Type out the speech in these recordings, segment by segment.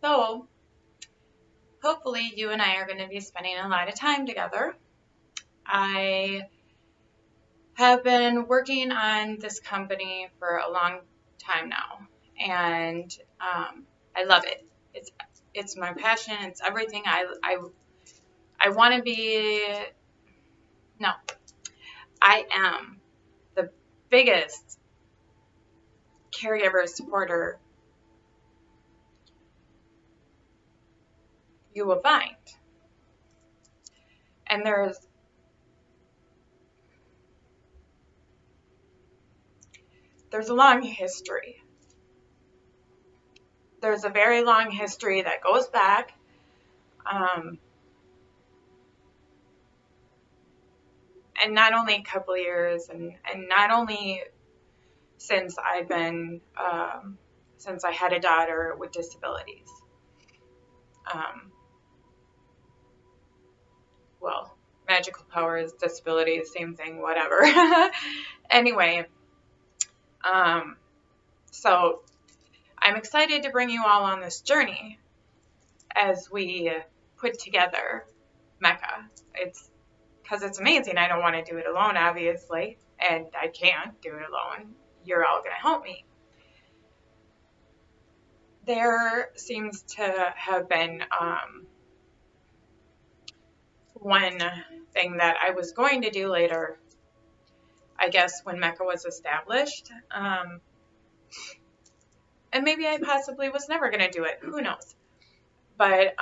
So hopefully you and I are going to be spending a lot of time together. I have been working on this company for a long time now, and I love it. It's my passion. It's everything. I want to be. No, I am the biggest caregiver supporter you will find, and there's a long history. There's a very long history that goes back. Um, and not only a couple of years, and not only since I've been, since I had a daughter with disabilities. Um, well, magical powers, disabilities, same thing, whatever. Anyway, so I'm excited to bring you all on this journey as we put together MECA. It's because it's amazing. I don't want to do it alone, obviously, and I can't do it alone. You're all going to help me. There seems to have been one thing that I was going to do later, I guess, when MECA was established. And maybe I possibly was never going to do it. Who knows? But,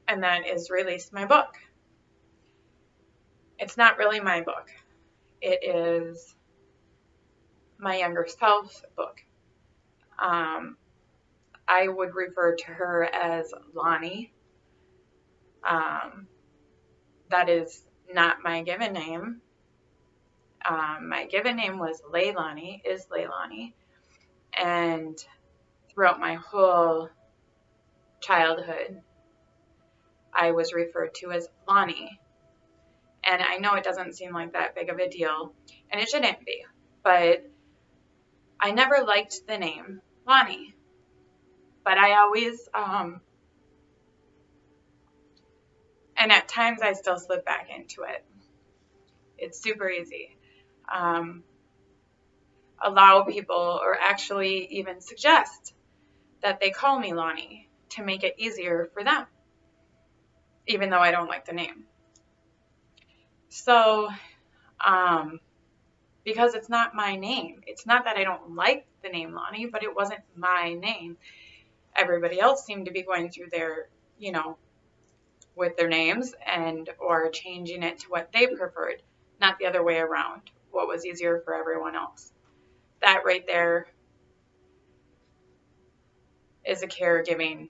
and that is release my book. It's not really my book. It is my younger self book. I would refer to her as Lani. That is not my given name. My given name was Leilani, is Leilani. And throughout my whole childhood, I was referred to as Lani. And I know it doesn't seem like that big of a deal, and it shouldn't be, but I never liked the name Lani. But I always, and at times I still slip back into it. It's super easy. Allow people, or actually even suggest that they call me Lani to make it easier for them, even though I don't like the name. So, because it's not my name, it's not that I don't like the name Lani, but it wasn't my name. Everybody else seemed to be going through their, with their names or changing it to what they preferred, not the other way around, what was easier for everyone else. That right there is a caregiving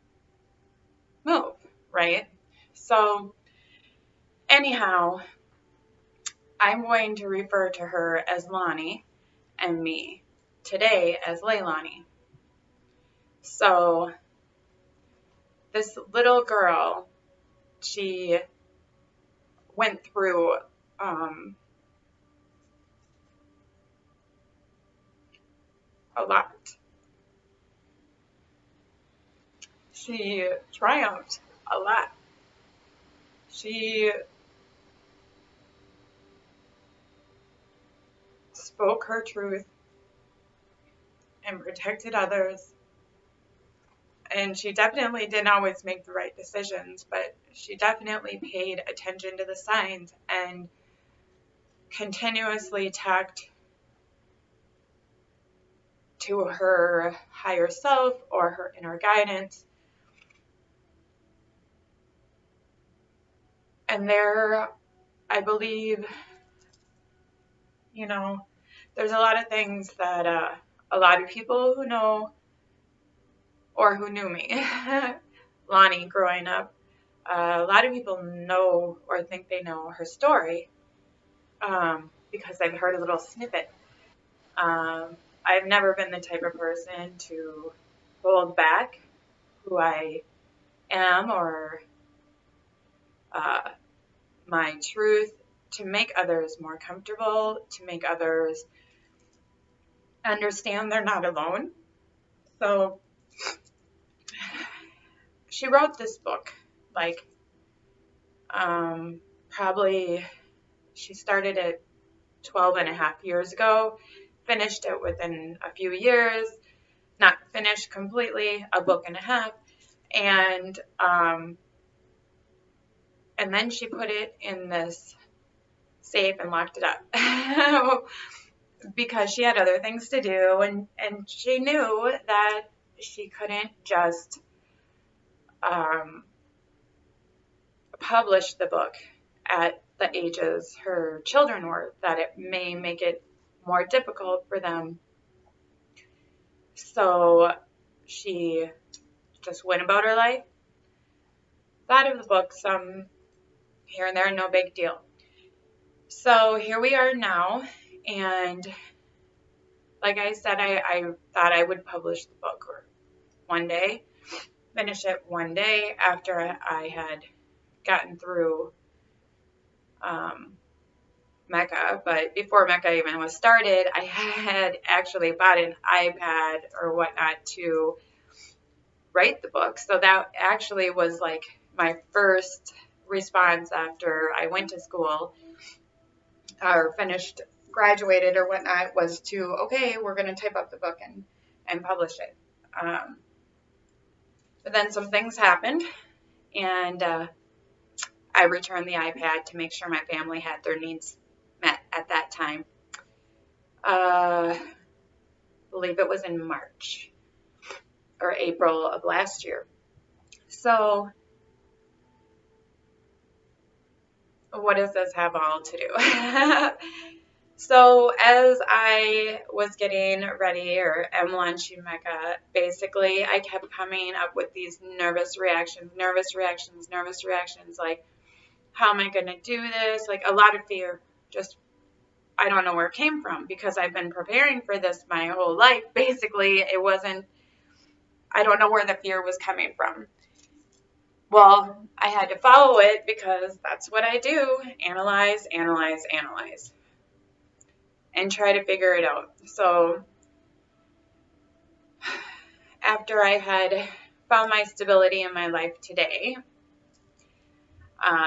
move, right? So anyhow, I'm going to refer to her as Lani and me today as Leilani. So this little girl, she went through a lot. She triumphed a lot. She spoke her truth and protected others. And she definitely didn't always make the right decisions, but she definitely paid attention to the signs and continuously talked to her higher self or her inner guidance. And there, I believe, there's a lot of things that a lot of people who know or who knew me, Lani growing up, a lot of people know or think they know her story because I've heard a little snippet. I've never been the type of person to hold back who I am or my truth to make others more comfortable, to make others understand they're not alone. So she wrote this book, like, probably, she started it 12 and a half years ago, finished it within a few years, not finished completely, a book and a half, and then she put it in this safe and locked it up because she had other things to do, and she knew that she couldn't just publish the book at the ages her children were, that it may make it more difficult for them. So she just went about her life, thought of the book some here and there, no big deal. So here we are now, and like I said, I thought I would publish the book one day, finish it one day after I had gotten through MECA. But before MECA even was started, I had actually bought an iPad or whatnot to write the book. So that actually was like my first response after I went to school or finished, graduated or whatnot, was to, okay, we're going to type up the book and publish it. But then some things happened, and I returned the iPad to make sure my family had their needs met at that time. I believe it was in March or April of last year. So what does this have all to do? So as I was getting ready or am launching MECA, basically I kept coming up with these nervous reactions, like, how am I going to do this? Like, a lot of fear. Just, I don't know where it came from, because I've been preparing for this my whole life. Basically, it wasn't, I don't know where the fear was coming from. Well, I had to follow it because that's what I do. Analyze, and try to figure it out. So after I had found my stability in my life today,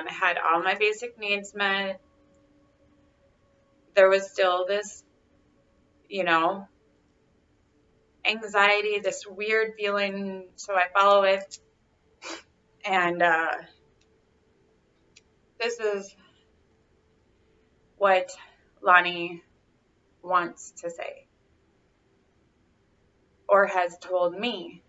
had all my basic needs met, there was still this, anxiety, this weird feeling. So I follow it, and this is what Lani wants to say, or has told me.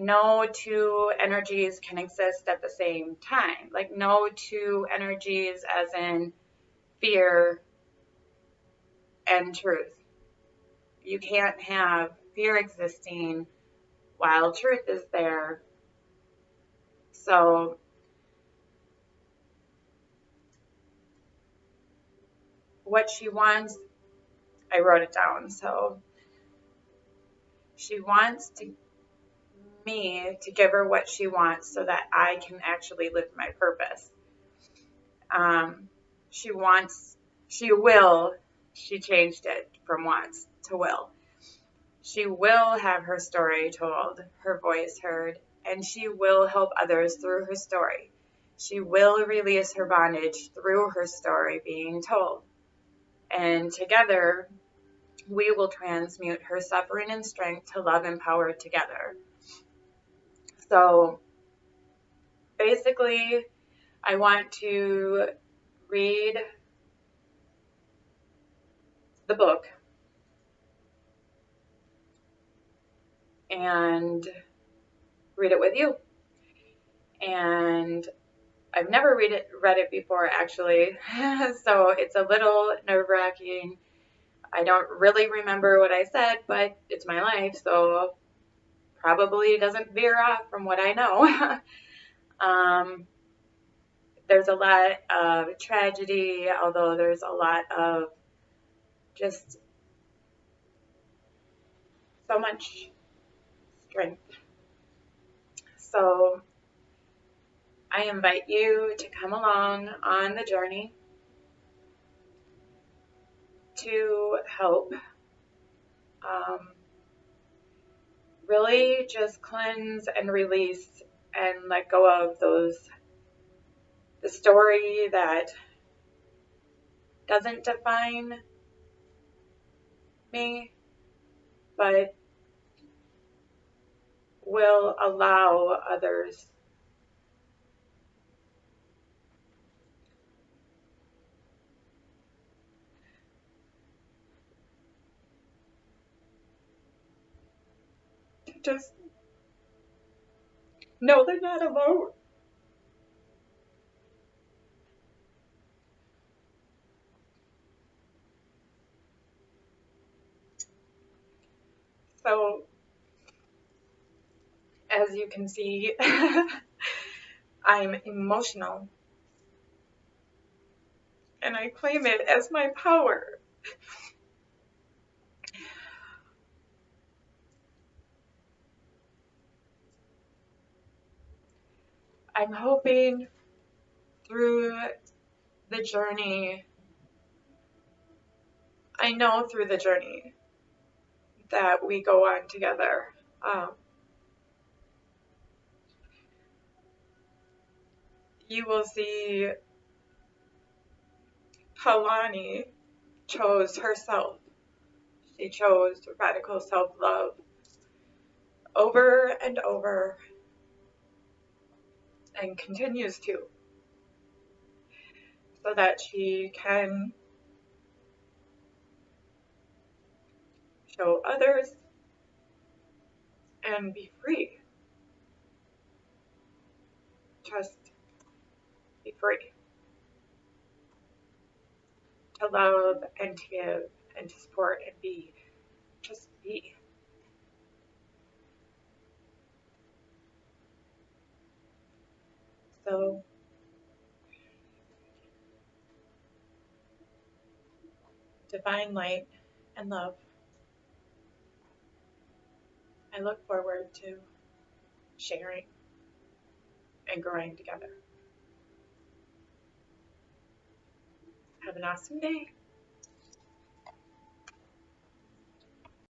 No two energies can exist at the same time. Like, no two energies as in fear and truth. You can't have fear existing while truth is there. So what she wants, I wrote it down. So she wants me to give her what she wants so that I can actually live my purpose. She changed it from wants to will. She will have her story told, her voice heard, and she will help others through her story. She will release her bondage through her story being told. And together, we will transmute her suffering and strength to love and power together. So basically, I want to read the book and read it with you. And I've never read it before, actually, so it's a little nerve-wracking. I don't really remember what I said, but it's my life, so probably doesn't veer off from what I know. There's a lot of tragedy, although there's a lot of just so much strength. So I invite you to come along on the journey to help really just cleanse and release and let go of the story that doesn't define me, but will allow others to just know they're not alone. So, as you can see, I'm emotional and I claim it as my power. I'm hoping through the journey, I know through the journey that we go on together, you will see how Lani chose herself. She chose radical self-love over and over and continues to, so that she can show others and be free. Just be free to love and to give and to support and be. Just be. So, divine light and love. I look forward to sharing and growing together. Have an awesome day.